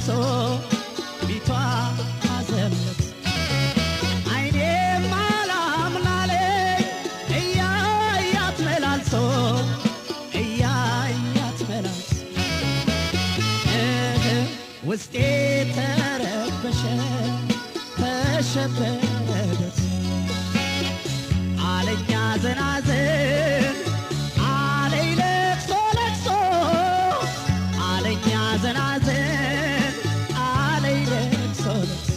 ለቅሶ ፊቷ ሐዘን ለቅሶ አይኔም አላምናለኝ እያያት መላልሶ እያያት መላልሶ ውስጤ ተረበሸ ተሸበረ ደርሶ አለኝ ሐዘን ሐዘን አለኝ ለቅሶ ለቅሶ አለኝ ሐዘን ሐዘን አለኝ ለቅሶ ለቅሶ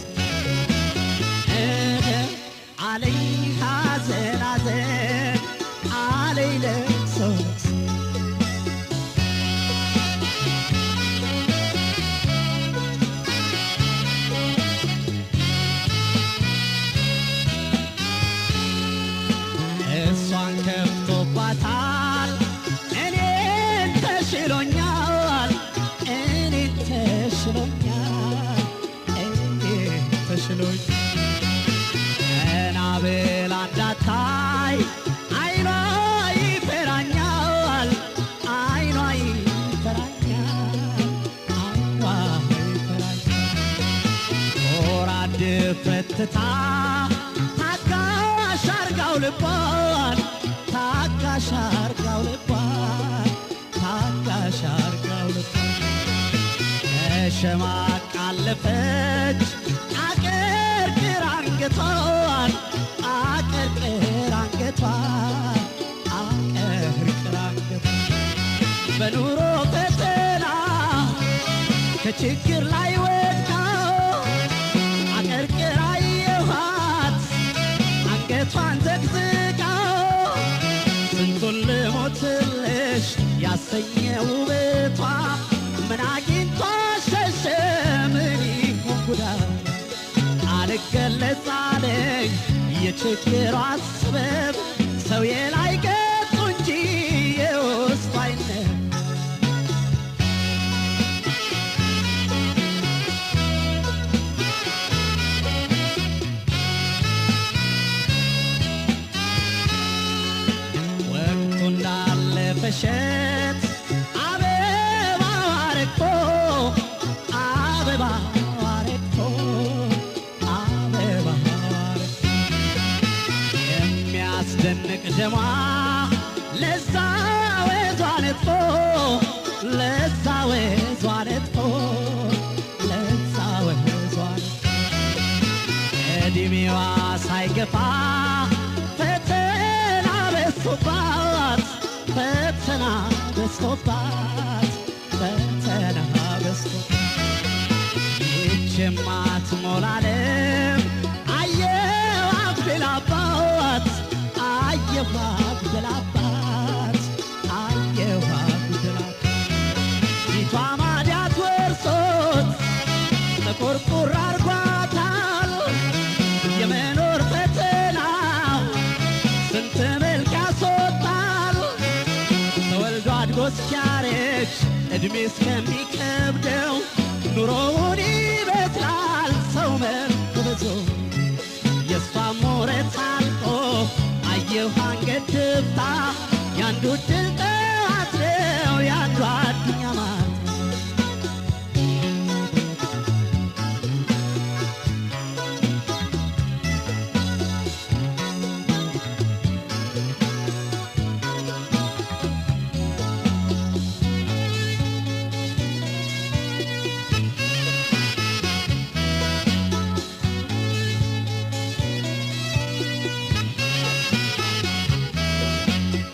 አለኝ ሐዘን ሐዘን አለኝ ለቅሶ ለቅሶ እሷን ከፍቶባታል እኔን ተሽሎኛል እኔን ተሽሎኛል እኔን ተሽሎኛል ቀና ብላ እንዳታይ አይኗ ይፈራኛል አይኗ ይፈራኛል አይኗ ይፈራኛል ወራድ ፈትታ ታጋሽ አርጋው ልቧን ታጋሽ አርጋው ልቧን ታጋሽ አርጋው ልቧን ተሸማቃለፈች አቀርቅር አንገቷን አቀርቅር አንገቷን አቀርቅር አንገቷን በኑሮ ፈተና ከችግር ላይ ወድቃ አቀርቅር አየኋት አንገቷን ዘቅዝቃ ስንቱን ልሞትልሽ ያሰኘ ውበቷ ምን አግኝቷ ሸሸ ምን ይሁን ጉዳት አልገለጽ አለኝ የችግሯ ሰበብ ሰው የላይ ገጹ እንጂ የውስጡ አይነት ወቅቱ እንዳለፈሸት አበባው አረግፎ አበባው አረግፎ አበባው አረግፎ የሚያስደንቅ ደሟ ለዛ ወዟ ነጥፎ ለዛ ወዟ ነጥፎ ለዛ ወዟ ነጥፎ ዕድሜዋ ሳይገፋ ፈተና በዝቶባት ፈተና በዝቶባት ፈተና በዝቶባት ይህችማ ትሞላለም አየሁ አጉድላባት አየሁ አጉድላባት አየሁ አጉድላባት ፊቷ ማዲያት ወርሶት ተቆርቁር አርጓታል የመኖር ፈተና ስንት መልክ ያስወጣል ተወልዶ አድጎ እስኪያረጅ ዕድሜ እስከሚከብደው ኑሮውን ይበስላል ሰው መልኩ ብዙ የእሷም ወረት አልቆ አየሁ አንገት ድፍታ ያንዱ ድል ጠዋት ነው ያንዱ አዱኛ ማታ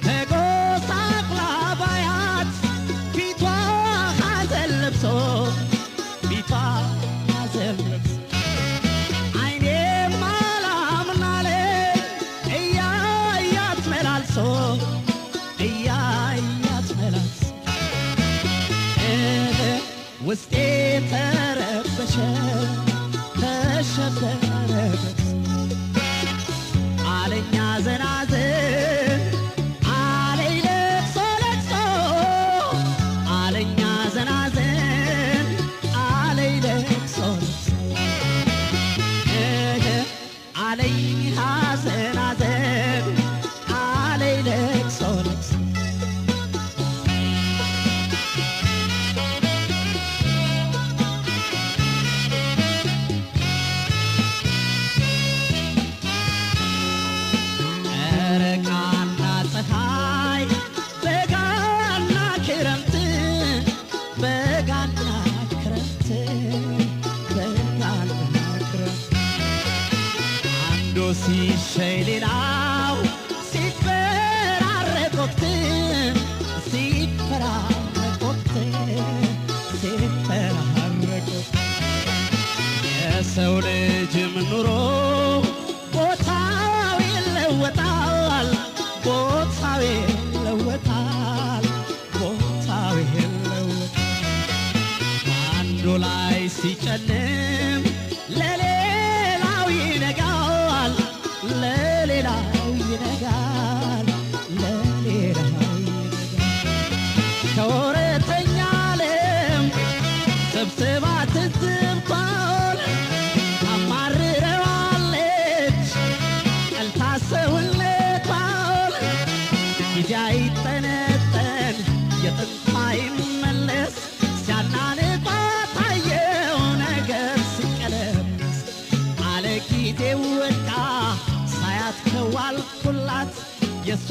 ተጎሳቅላ ባያት ፊቷ ሐዘን ለብሶ ፊቷ ሐዘን ለብሶ አይኔም አላምናለኝ እያያት መላልሶ እያያት መላልሶ ውስጤ ተረበሸ ተሸበረበት አለኝ ሐዘን ሐዘን አለኝ ለቅሶ ለቅሶ አለኝ ሐዘን ሐዘን አለኝ ለቅሶ ለቅሶ አለኝ ሐዘን ሐዘን አለኝ ለቅሶ ለቅሶ አንዱ ሲሸይ ሌላው ሲፈራረቁት የሰው ልጅም ኑሮ ቦታው ይለወጣል፣ ቦታው ይለወጣል፣ ቦታው ይለወጣል። አንዱ ላይ ሲጨልም ለሌላው ይነጋል፣ ለሌላው ይነጋል፣ ለሌላው ይነጋል። ከወረተኛ ዓለም ሰብስባ ትዝብቷል ታማርረዋለች ቀልታ ሰውነቷል። ጊዜ አይጠነጠን የጥንቷ ይመለስ ሲያናንቋት አየው ነገር ሲቀለምስ አለ ጊዜው ወድቃ ሳያት ከዋልኩላት የሷ